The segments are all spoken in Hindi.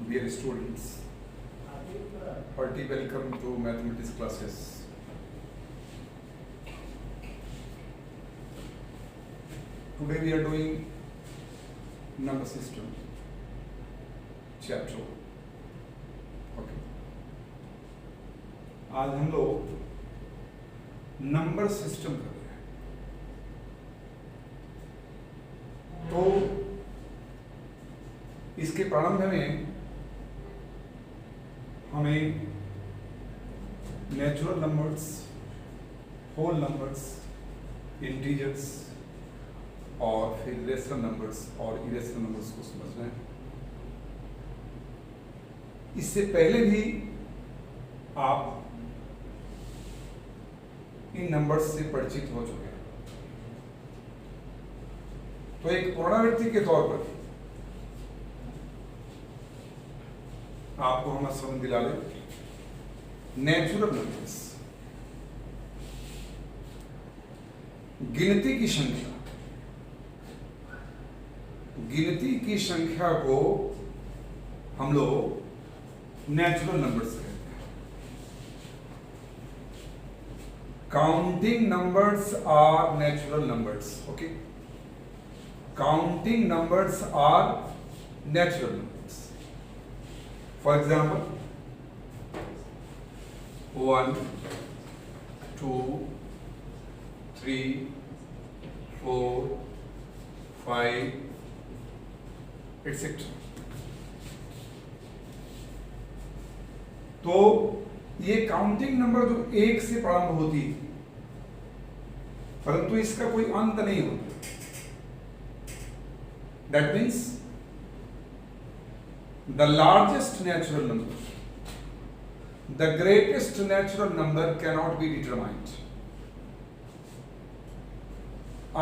Dear students, hearty welcome to mathematics classes. Today we are doing number system chapter 1. Okay. आज हम लोग नंबर सिस्टम कर रहे हैं। तो इसके प्रारंभ में हमें natural numbers, whole numbers, integers और फिर रेशनल नंबर्स और इरेशनल नंबर्स को समझना है। इससे पहले भी आप इन नंबर्स से परिचित हो चुके हैं। तो एक पुनरावृत्ति के तौर पर आपको हम समझ दिला लें। नेचुरल नंबर्स गिनती की संख्या को हम लोग नेचुरल नंबर्स कहते हैं। Counting numbers are natural numbers. Okay, counting numbers are natural numbers. For example, 1, 2, 3, 4, 5, etc. तो ये काउंटिंग नंबर जो 1 से प्रारंभ होती है, परंतु इसका कोई अंत नहीं होता। That means the largest natural number, the greatest natural number cannot be determined.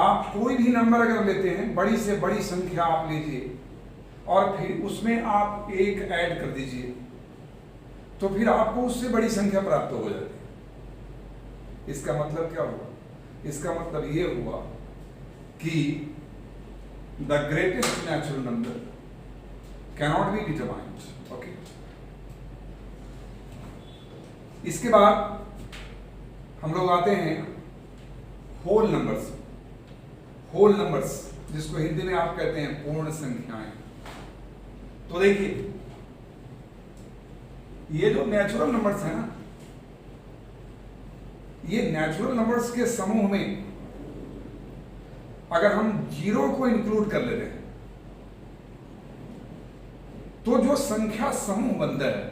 आप कोई भी नंबर अगर लेते हैं, बड़ी से बड़ी संख्या आप लीजिए और फिर उसमें आप 1 ऐड कर दीजिए, तो फिर आपको उससे बड़ी संख्या प्राप्त हो जाती है। इसका मतलब क्या हुआ? इसका मतलब ये हुआ कि the greatest natural number cannot be determined. Okay. इसके बाद हम लोग आते हैं होल नंबर्स। होल नंबर्स जिसको हिंदी में आप कहते हैं पूर्ण संख्याएं। तो देखिए, ये जो नेचुरल नंबर्स हैं ना, ये नेचुरल नंबर्स के समूह में अगर हम 0 को इंक्लूड कर लेते हैं तो जो संख्या समूह बनता है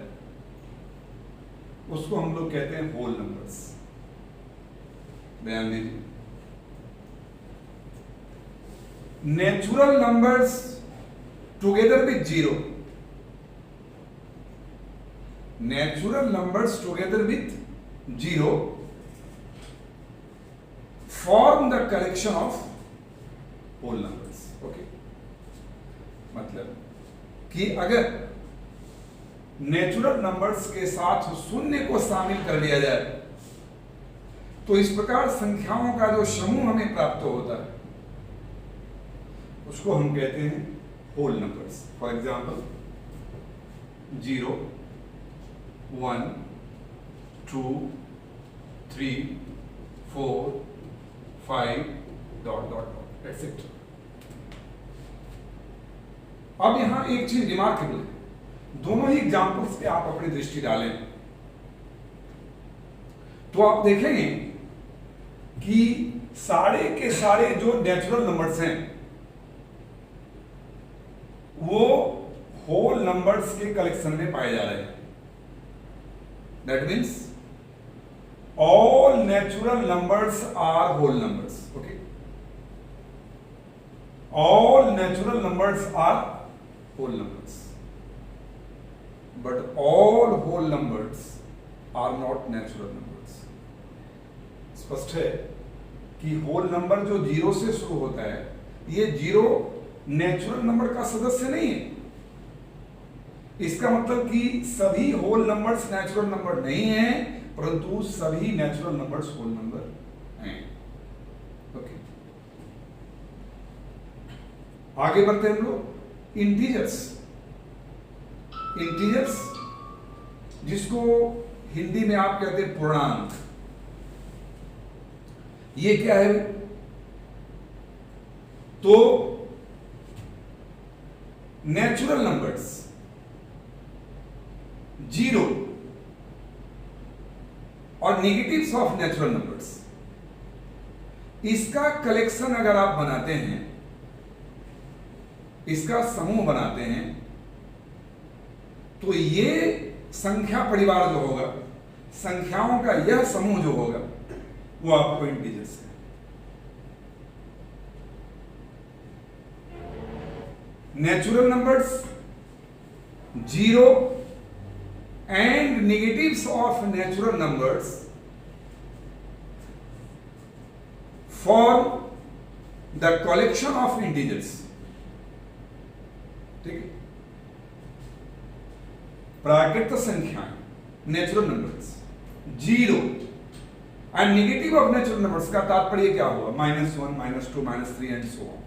उसको हम लोग कहते हैं होल नंबर्स। ध्यान दीजिए, natural numbers together with 0, natural numbers together with 0 form the collection of whole numbers. Okay, मतलब कि अगर नेचुरल नंबर्स के साथ 0 को शामिल कर लिया जाए तो इस प्रकार संख्याओं का जो समूह हमें प्राप्त होता है उसको हम कहते हैं whole numbers. For example 0, 1, 2, 3, 4, 5 dot dot dot etcetera. अब यहां एक चीज रिमार्केबल है, दोनों ही एग्जाम्पल्स पे आप अपनी दृष्टि डालें तो आप देखेंगे कि सारे के सारे जो नेचुरल नंबर्स हैं वो होल नंबर्स के कलेक्शन में पाए जा रहे हैं। That means all natural numbers are whole numbers. Okay, all natural numbers are whole numbers, but all whole numbers are not natural numbers. स्पष्ट है कि होल नंबर जो 0 से शुरू होता है, ये 0 नेचुरल नंबर का सदस्य नहीं है। इसका मतलब कि सभी होल नंबर्स नेचुरल नंबर नहीं हैं, परंतु सभी नेचुरल नंबर्स होल नंबर हैं। ओके, आगे बढ़ते हैं हम लोग। इंटीजर्स इंटीजर्स, जिसको हिंदी में आप कहते हैं पूर्णांक। ये क्या है? तो नेचुरल नंबर्स, जीरो और नेगेटिव्स ऑफ नेचुरल नंबर्स, इसका कलेक्शन अगर आप बनाते हैं, इसका समूह बनाते हैं, तो ये संख्या परिवार जो होगा, संख्याओं का यह समूह जो होगा, वो आपको इंटीजर्स है। Natural numbers, zero and negatives of natural numbers form the collection of integers। ठीक है, प्राकृत संख्याएं, natural numbers, zero and negative of natural numbers का तात्पर्य क्या हुआ? -1, -2, -3 एंड सो ऑन।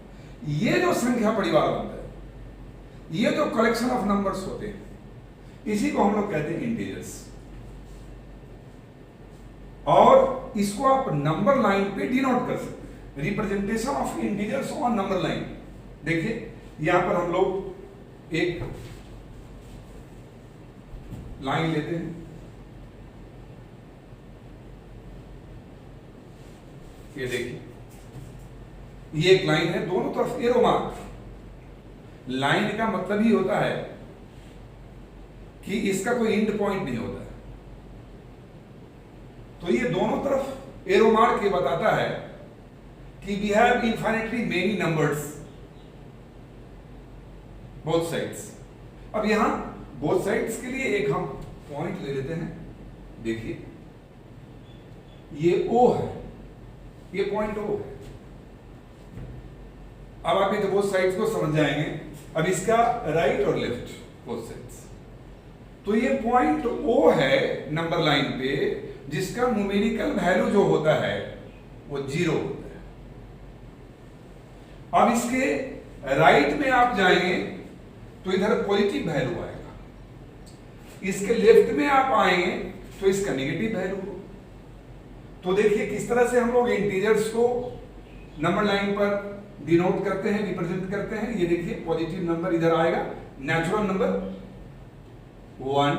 ये जो संख्या परिवार बनता है, ये जो कलेक्शन ऑफ नंबर्स होते हैं, इसी को हम लोग कहते हैं इंटीजर्स। और इसको आप नंबर लाइन पे डिनोट कर सकते हैं, representation of integers on number line. देखिए यहां पर हम लोग एक लाइन लेते हैं, ये देखिए, ये एक लाइन है, दोनों तरफ एरो मार्क। लाइन का मतलब ही होता है कि इसका कोई एंड पॉइंट नहीं होता है, तो ये दोनों तरफ एरो मार्क ये बताता है कि we have infinitely many numbers both sides. अब यहां बोथ साइड्स के लिए एक हम पॉइंट ले लेते हैं। देखिए ये O है, ये पॉइंट O है। अब आप ये बोथ साइड्स को समझ जाएंगे। अब इसका राइट और लेफ्ट बोथ साइड्स, तो ये पॉइंट O है नंबर लाइन पे, जिसका न्यूमेरिकल वैल्यू जो होता है वो 0 होता है। अब इसके राइट में आप जाएंगे तो इधर पॉजिटिव वैल्यू आएगा, इसके लेफ्ट में आप आएंगे तो इसका नेगेटिव वैल्यू हो। तो देखिए किस तरह से हम लोग इंटीजर्स को नंबर लाइन पर डिनोट करते हैं, रिप्रेजेंट करते हैं। ये देखिए पॉजिटिव नंबर इधर आएगा, नेचुरल नंबर 1,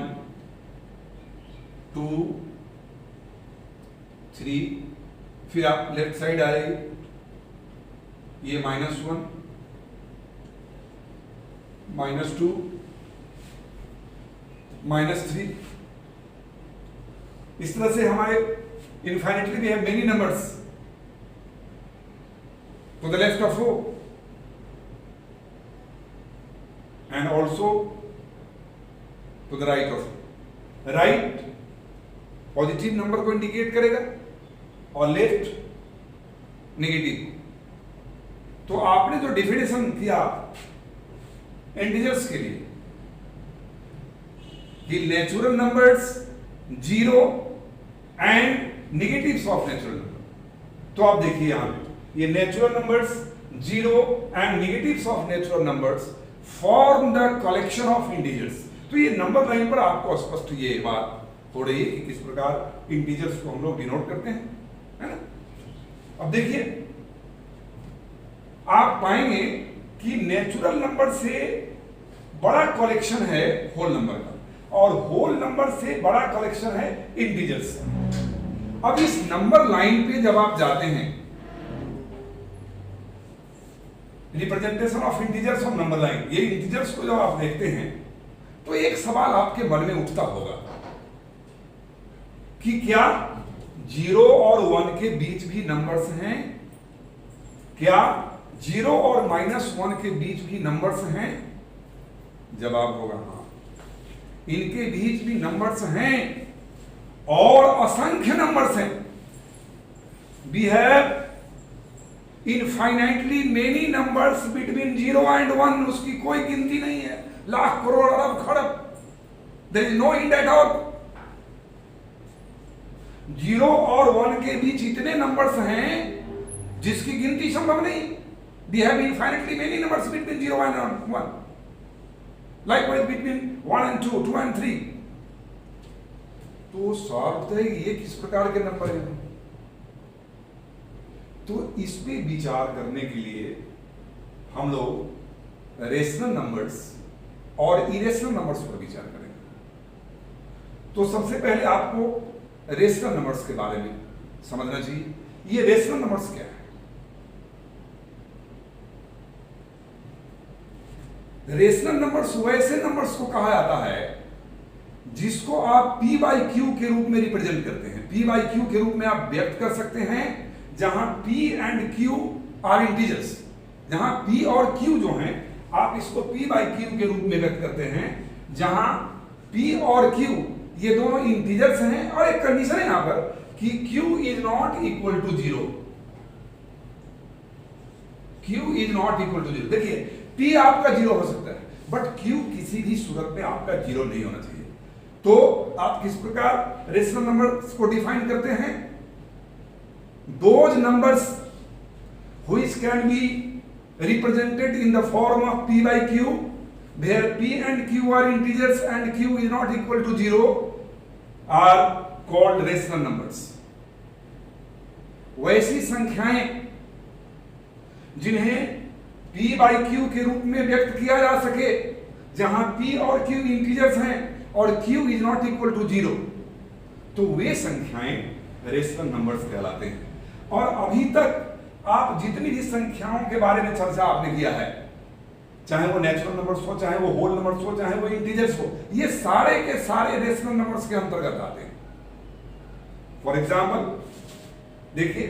2, 3, फिर आप लेफ्ट साइड आएंगे, ये -1, -2, -3। इस तरह से हमारे इनफाइनेटली भी है many numbers to the left of O and also to the right of O। Right positive number को इंडिकेट करेगा और लेफ्ट नेगेटिव। तो आपने जो डेफिनेशन किया इंटीजर्स के लिए कि natural numbers, zero and negatives of natural number, तो आप देखिए यहां पे ये natural numbers, zero and negatives of natural numbers form the collection of integers. तो ये नंबर लाइन पर आपको स्पष्ट ये बात हो रही है कि किस प्रकार इंटीजर्स को हम लोग डिनोट करते हैं, है ना। अब देखिए आप पाएंगे कि नेचुरल नंबर से बड़ा कलेक्शन है होल नंबर का, और होल नंबर से बड़ा कलेक्शन है इंटीजर्स। अब इस नंबर लाइन पे जब आप जाते हैं, representation of integers on number line, ये इंटीजर्स को जब आप देखते हैं तो एक सवाल आपके मन में उठता होगा कि क्या 0 और 1 के बीच भी नंबर्स हैं? क्या 0 और -1 के बीच भी नंबर्स हैं? जवाब होगा हाँ, इनके बीच भी नंबर्स हैं और असंख्य नंबर्स हैं। We have infinitely many numbers between 0 and 1, उसकी कोई गिनती नहीं है, लाख करोड़ अरब खरब, there is no end at all. 0 और 1 के बीच इतने नंबर्स हैं जिसकी गिनती संभव नहीं। We have infinitely many numbers between 0 and 1। Likewise between 1 and 2, 2 and 3. तो सॉल्व तो ये किस प्रकार के नंबर हैं? तो इस पे विचार करने के लिए हम लोग रेशनल नंबर्स और इरेशनल नंबर्स पर विचार करेंगे। तो सबसे पहले आपको रेशनल नंबर्स के बारे में समझना चाहिए। ये रेशनल नंबर्स क्या है? रेशनल नंबर्स वैसे नंबर्स को कहा जाता है जिसको आप P बाई क्यू के रूप में रिप्रेजेंट करते हैं। P बाई क्यू के रूप में आप व्यक्त कर सकते हैं जहां P and Q are integers. जहां P और Q जो हैं आप इसको P बाई क्यू के रूप में व्यक्त करते हैं जहां P और Q ये दोनों इंटीजर्स हैं और एक कंडीशन है यहां पर कि Q is not equal to 0। Q is not equal to 0। देखिए P आपका 0 हो सकता है बट Q किसी भी सूरत में आपका 0 नहीं होना चाहिए। तो आप किस प्रकार रेशनल नंबर्स को डिफाइन करते हैं? Those numbers which can be represented in the form of P by Q where P and Q are integers and Q is not equal to 0 are called rational numbers। वैसी संख्याएं जिन्हें P by Q के रूप में व्यक्त किया जा सके जहां P और Q इंटीजर्स हैं और Q is not equal to 0, तो वे संख्याएं रेशनल नंबर्स कहलाते हैं। और अभी तक आप जितनी भी संख्याओं के बारे में चर्चा आपने किया है, चाहे वो नेचुरल नंबर्स हो, चाहे वो होल नंबर्स हो, चाहे वो इंटीजर्स हो, ये सारे के सारे रेशनल नंबर्स के अंतर्गत आते हैं। फॉर एग्जाम्पल देखिए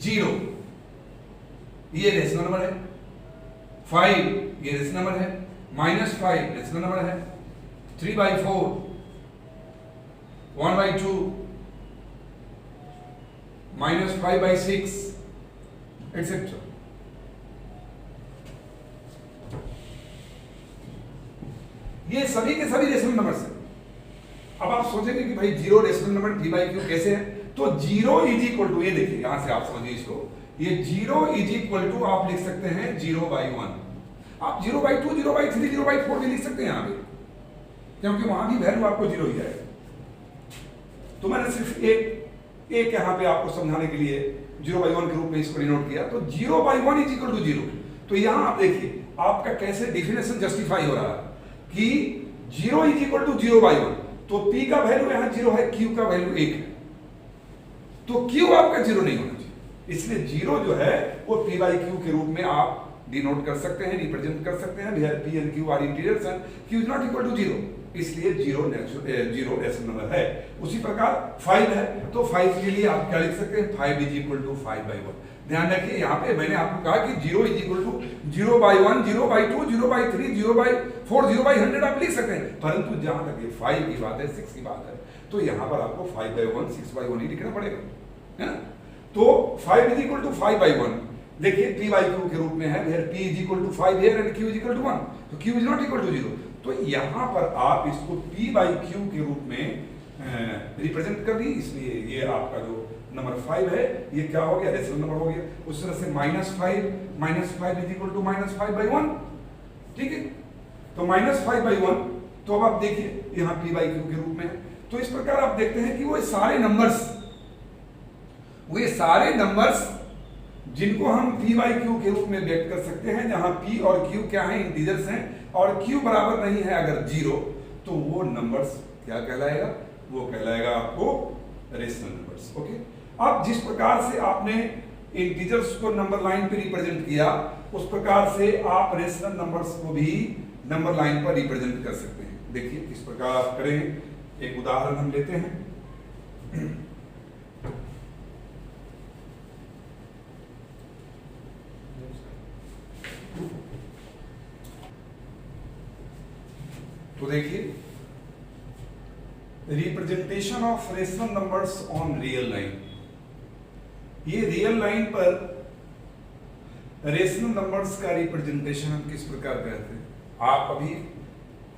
0 ये रेशनल नंबर है, 5 ये रेशनल नंबर है, -5 रेशनल नंबर है, 3/4, 1/2, -5/6 etc। ये सभी के सभी रेशनल नंबर्स हैं। अब आप सोचेंगे कि भाई 0 rational number P by Q कैसे है? तो 0 इज इक्वल टू, ये देखिए यहां से आप समझिए इसको, ये 0 इज इक्वल टू आप लिख सकते हैं 0/1। आप 0/2, 0/3, 0/4 भी लिख सकते हैं यहां पे, क्योंकि वहां भी वैल्यू आपको 0 ही आएगा। तो मैंने सिर्फ एक यहां पे आपको समझाने के लिए 0/1 के रूप में इसको डिनोट किया। तो 0/1 इज इक्वल टू 0। तो यहां आप देखिए आपका कैसे डिफिनेशन जस्टिफाई हो रहा है कि 0 इज इक्वल टू 0/1। तो P का वैल्यू यहां 0 है, Q का वैल्यू 1 है, तो Q आपका 0 नहीं होना चाहिए। इसलिए 0 जो है वो P by Q के रूप में आप डिनोट कर सकते हैं, रिप्रेजेंट कर सकते हैं। Where P and Q are integers and Q is not equal to 0, इसलिए 0 रेशनल नंबर है। उसी प्रकार 5 है, तो 5 के लिए आप क्या लिख सकते हैं? 5 इज इक्वल टू 5/1। ध्यान रखिए यहाँ पे मैंने आपको कहा कि 0 इज इक्वल टू 0/1, 0/2, 0/3, 0/4, 0/100 आप लिख सकते हैं, परंतु जहां तक ये 5 की बात है, 6 की बात है, तो यहाँ पर आपको 5/1, 6/1 ही लिखना पड़ेगा, है ना? तो 5 इज इक्वल टू 5/1 देखिए P by Q के रूप में है, where P is equal to 5 here and Q is equal to 1, तो Q is not equal to 0। तो यहाँ पर आप इसको P by Q के रूप में रिप्रेजेंट कर दी, इसलिए ये आपका जो नंबर 5 है ये क्या हो गया? रेशनल नंबर हो गया। उस तरह से -5 इज इक्वल टू -5/1, ठीक है? तो -5/1, तो अब आप देखिए यहाँ P by Q के रूप में है। तो इस प्रकार आप देखते हैं कि वो सारे नंबर्स जिनको हम P by Q के रूप में व्यक्त कर सकते हैं, जहां P और Q क्या है? इंटीजर्स हैं, और Q बराबर नहीं है अगर 0, तो वो नंबर्स क्या कहलाएगा? वो कहलाएगा आपको रेशनल नंबर्स। ओके, अब जिस प्रकार से आपने इंटीजर्स को नंबर लाइन पे रिप्रेजेंट किया, उस प्रकार से आप रेशनल नंबर्स को भी नंबर लाइन पर रिप्रेजेंट कर सकते हैं। देखिए किस प्रकार आप करें, एक उदाहरण हम लेते हैं। तो देखिए representation of rational numbers on real line. ये रियल लाइन पर रेशनल नंबर्स का रिप्रेजेंटेशन हम किस प्रकार करते हैं? आप अभी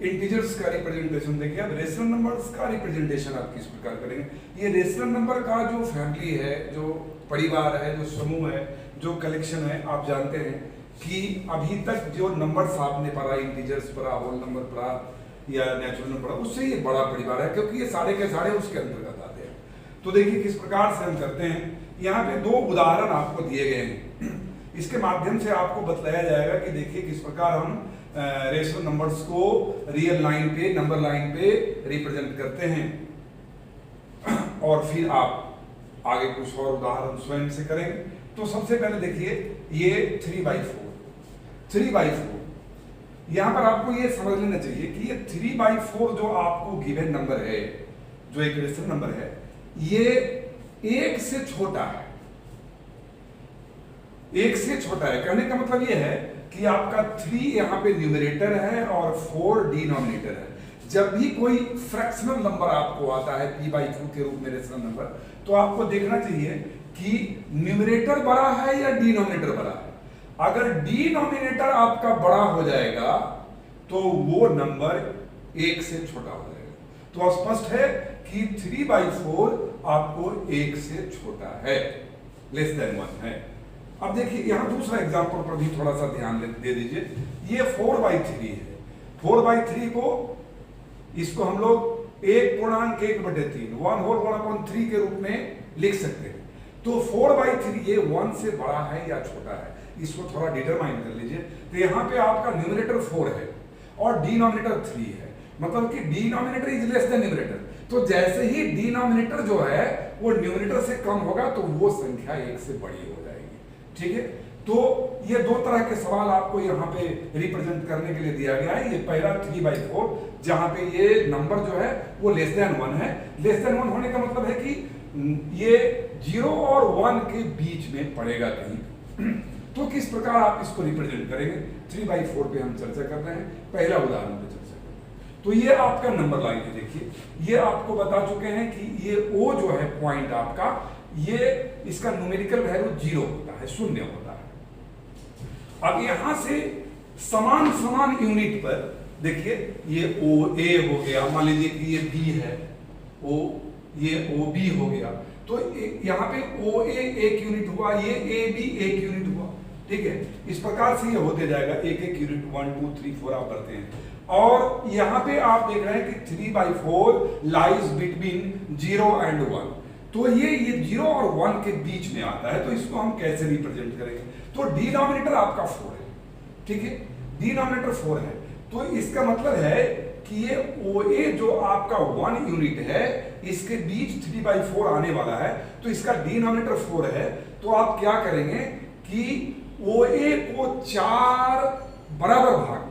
इंटीजर्स का रिप्रेजेंटेशन देखिए, अब रेशनल नंबर्स का रिप्रेजेंटेशन आप किस प्रकार करेंगे? ये रेशनल नंबर का जो फैमिली है, जो परिवार है, जो समूह है, जो कलेक्शन है, आप जानते हैं कि अभी तक जो नंबर्स आपने पढ़ा, इंटीजर्स पढ़ा, होल नंबर पढ़ा या नेचुरल नंबर पढ़ा, उससे ये बड़ा परिवार है, क्योंकि ये सारे के सारे उसके अंतर्गत आते हैं। तो देखिए किस प्रकार से हम करते हैं। यहाँ पे 2 उदाहरण आपको दिए गए हैं, इसके माध्यम से आपको बतलाया जाएगा कि देखिए किस प्रकार हम रेशनल नंबर्स को रियल लाइन पे, नंबर लाइन पे रिप्रेजेंट करते हैं, और फिर आप आगे कुछ और उदाहरण स्वयं से करेंगे। तो सबसे पहले देखिए ये 3/4 यहां पर आपको ये समझ लेना चाहिए कि ये 3/4 जो आपको गिवन नंबर है, जो एक रेशनल नंबर है, ये 1 से छोटा है। 1 से छोटा है कहने का मतलब ये है कि आपका 3 यहाँ पे न्यूमरेटर है और 4 डिनोमिनेटर है। जब भी कोई फ्रैक्शनल नंबर आपको आता है p/q के रूप में रेशनल नंबर, तो आपको देखना चाहिए कि न्यूमरेटर बड़ा है या डिनोमिनेटर बड़ा है। अगर डिनोमिनेटर आपका बड़ा हो जाएगा तो वो नंबर 1 से छोटा हो जाएगा। तो स्पष्ट है कि 3/4 आपको 1 से छोटा है, लेस देन 1 है। अब देखिए यहां दूसरा एग्जांपल पर भी थोड़ा सा ध्यान दे दीजिए। ये 4/3 है। 4/3 को इसको हम लोग 1/1/3 1/3 के रूप में लिख सकते हैं। तो 4/3 ये 1 से बड़ा है या छोटा है, इसको थोड़ा डिटरमाइन कर लीजिए। तो यहाँ पे आपका न्यूमरेटर 4 है और डिनोमिनेटर 3 है, मतलब कि denominator is less than numerator. तो जैसे ही डिनोमिनेटर जो है वो न्यूमरेटर से कम होगा तो वो संख्या 1 से बड़ी हो जाएगी। ठीक है, तो ये 2 तरह के सवाल आपको यहाँ पे रिप्रेजेंट करने के लिए दिया गया है। ये पहला 3/4 जहां पे ये नंबर जो है वो लेस देन 1 है। लेस देन 1 होने का मतलब है कि ये 0 और 1 के बीच में पड़ेगा कहीं। तो किस प्रकार आप इसको रिप्रेजेंट करेंगे, 3/4 पे हम चर्चा कर रहे हैं। पहला उदाहरण पे चर्चा कर रहे हैं। तो ये आपका नंबर लाइन है। देखिए ये आपको बता चुके हैं कि ये O जो है पॉइंट आपका, ये इसका न्यूमेरिकल वैल्यू 0 होता है, 0 होता है। अब यहां से समान यूनिट पर देखिए ये OA हो गया, मान लीजिए कि ये B है, ये OB हो गया, तो यहाँ पे OA 1 यूनिट हुआ, ये AB 1 यूनिट हुआ। ठीक है, इस प्रकार से ये होते जाएगा, 1 यूनिट 1 2 3 4 आप बढ़ते हैं। और यहाँ पे आप देख रहे हैं कि 3/4 लाइज बिटवीन 0 एंड 1। तो ये 0 और 1 के बीच में आता है। तो इसको हम कैसे रिप्रेजेंट करेंगे, तो डिनोमिनेटर आपका 4 है। ठीक है, डिनोमिनेटर 4 है, तो इसका मतलब है कि ये OA जो आपका 1 यूनिट है, इसके बीच 3/4 आने वाला है, तो इसका डिनोमिनेटर 4 है। तो आप क्या करेंगे कि OA को 4 बराबर भाग में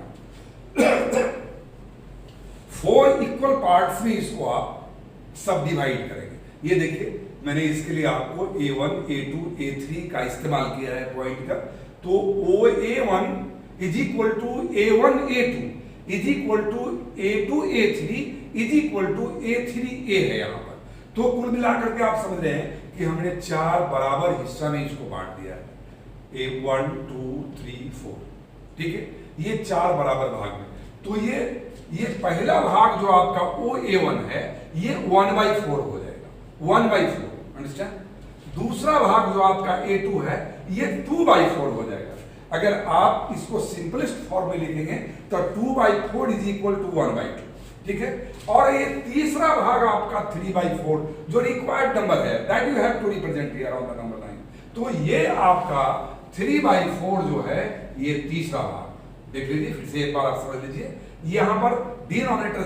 4 इक्वल पार्ट्स में इसको आप सब डिवाइड करेंगे। ये देखिए मैंने इसके लिए आपको A1 A2 A3 का इस्तेमाल किया है पॉइंट का। तो OA1 is equal to A1 A2 is equal to A2 A3 is equal to A3A है यहाँ पर। तो कुल मिलाकर के आप समझ रहे हैं कि हमने 4 बराबर हिस्सा में इसको बांट दिया है, A1 2 3 4। ठीक है, ये 4 बराबर भाग में। तो ये पहला भाग जो आपका OA1 है ये 1/4 हो जाएगा, 1/4, अंडरस्टैंड। दूसरा भाग जो आपका A2 है ये 2/4 हो जाएगा। अगर आप इसको सिंपलेस्ट फॉर्म में लिखेंगे तो 2/4 इज इक्वल टू 1/2। ठीक है, और ये तीसरा भाग आपका 3/4 जो रिक्वायर्ड नंबर है, that you have to represent here on the number line. तो ये आपका 3/4 जो है ये तीसरा भाग। देख लीजिए फिर से एक बार आप समझ लीजिए, यहां पर डिनोमिनेटर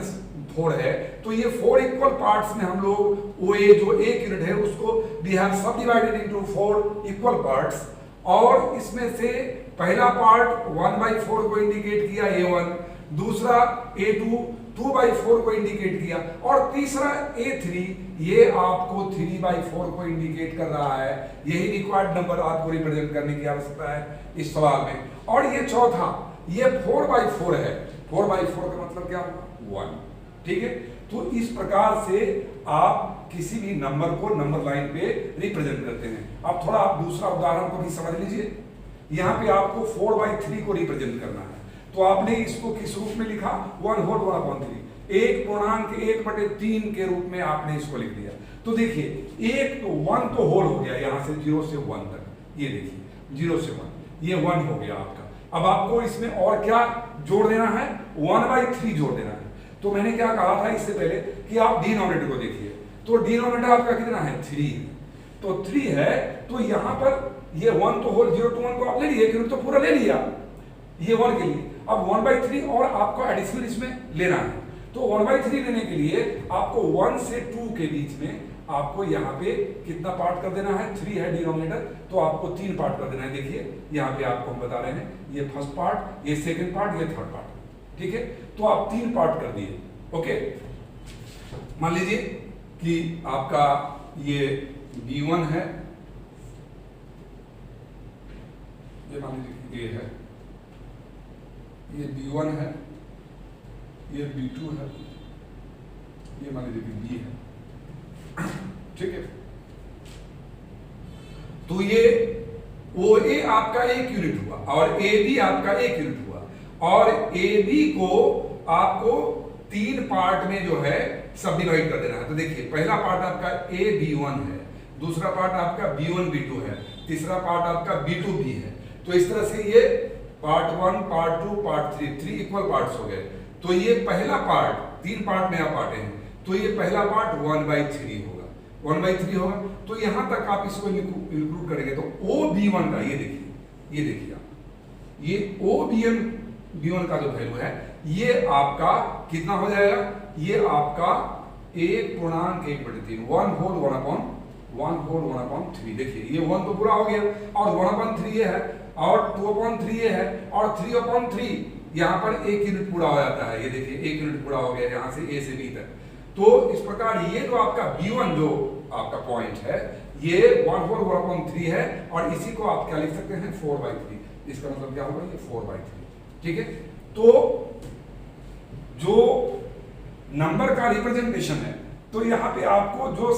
4 है, तो ये 4 इक्वल पार्ट्स में हम लोग OA जो 1 यूनिट है उसको वी हैव सब डिवाइडेड इनटू 4 इक्वल पार्ट्स। और इसमें से पहला पार्ट 1/4 को इंडिकेट किया A1, दूसरा A2 2/4 को इंडिकेट किया, और तीसरा A3 ये आपको 3/4 को इंडिकेट कर रहा है। यही रिक्वायर्ड नंबर आपको रिप्रेजेंट करने की आवश्यकता है इस सवाल में। और ये चौथा ये 4/4 है, 4/4 का मतलब क्या होगा 1। ठीक है, तो इस प्रकार से आप किसी भी नंबर को नंबर लाइन पे रिप्रेजेंट करते हैं। अब थोड़ा आप दूसरा उदाहरण को भी समझ लीजिए। यहाँ पे आपको 4/3 को रिप्रेजेंट करना है, तो आपने इसको किस रूप में लिखा, 1/3, 1/1/3 के रूप में आपने इसको लिख दिया। तो देखिए 1 तो होल हो गया, यहां से 0 से 1 तक, ये देखिए 0 से 1 ये 1 हो गया आपका। अब आपको इसमें और क्या जोड़ देना है, 1/3 जोड़ देना है। तो मैंने क्या कहा था इससे पहले कि आप डिनोमिनेटर को देखिए, तो डिनोमिनेटर आपका कितना है, 3, तो 3 है, तो यहां पर ये 1 तो होल 0 to 1 को आप ले लिए, तो पूरा ले लिया ये 1 के लिए। अब 1/3 और आपको एडिशनल इसमें लेना है, तो 1/3 लेने के लिए आपको 1 से 2 के बीच में आपको यहाँ पे कितना पार्ट कर देना है, 3 है डिनोमिनेटर, तो आपको 3 पार्ट कर देना है। देखिए यहाँ पे आपको हम बता रहे हैं, ये फर्स्ट पार्ट, ये सेकंड पार्ट, ये थर्ड पार्ट, ठीक है। तो आप 3 पार्ट कर दिए, ओके। मान लीजिए कि आपका ये B1 है, ये मान लीजिए A है, ये B1 है, ये B2 है, ये मान लीजिए कि B है, ठीक है। तो ये OA आपका 1 यूनिट हुआ और AB आपका 1 यूनिट हुआ, और AB को आपको 3 पार्ट में जो है सब डिवाइड कर देना है। तो देखिए पहला पार्ट आपका AB1 है, दूसरा पार्ट आपका B1 B2 है, तीसरा पार्ट आपका B2 B है। तो इस तरह से ये part 1, part 2, part 3 equal parts हो गए। तो ये पहला पार्ट, 3 पार्ट में आप बांटे हैं, तो ये पहला पार्ट 1/3 होगा, 1/3 होगा। तो यहां तक आप इसको इंक्लूड करेंगे तो OB1 का ये देखिए आप, ये OB1 का जो वैल्यू है ये आपका कितना हो जाएगा, ये आपका 1.1/3, 1 होल 1/3। देखिए ये 1 तो पूरा हो गया, और 1/3 ये है, और 2/3 ये है, और 3/3 यहाँ पर 1 यूनिट पूरा हो जाता है। ये देखिए 1 यूनिट पूरा हो गया यहाँ से A से B तक। तो इस प्रकार ये जो आपका B1 जो आपका पॉइंट है ये 1 होल 1/3 है, और इसी को आप क्या लिख सकते हैं, 4/3। इसका मतलब क्या होगा, ये 4/3, ठीक है। तो जो नंबर का रिप्रेजेंटेशन है, तो यहाँ पे आपको जो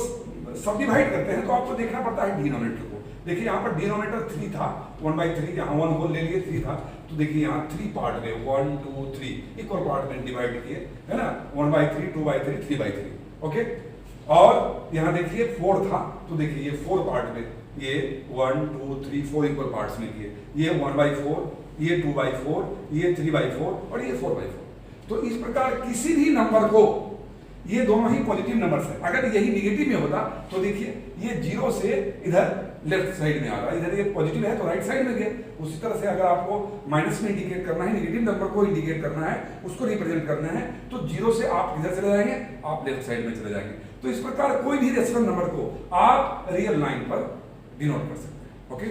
सब डिवाइड करते हैं तो आपको देखना पड़ता है डिनोमिनेटर को। देखिए यहाँ पर डिनोमिनेटर 3 था, 1/3, यहाँ 1 होल ले लिए 3 था, तो देखिए यहाँ 3 पार्ट में 1 2 3 इक्वल पार्ट में डिवाइड किए, है ना, 1/3 2/3 3/3, ओके। और यहाँ देखिए 4 था, तो देखिए ये 4 पार्ट में, ये 1 2 3 4 इक्वल पार्ट्स में किए, ये 1/4, ये 2/4, ये 3/4 और ये 4/4। तो इस प्रकार किसी भी नंबर को, ये दोनों ही पॉजिटिव नंबर्स है, अगर यही निगेटिव में होता तो देखिए ये 0 से इधर लेफ्ट साइड में आ रहा है, इधर ये पॉजिटिव है तो राइट साइड में गया। उसी तरह से अगर आपको माइनस में इंडिकेट करना है, नेगेटिव नंबर को इंडिकेट करना है, उसको रिप्रेजेंट करना है, तो 0 से आप इधर चले जाएंगे, आप लेफ्ट साइड में चले जाएंगे। तो इस प्रकार कोई भी रेशनल नंबर को आप रियल लाइन पर डिनोट कर सकते हैं, ओके।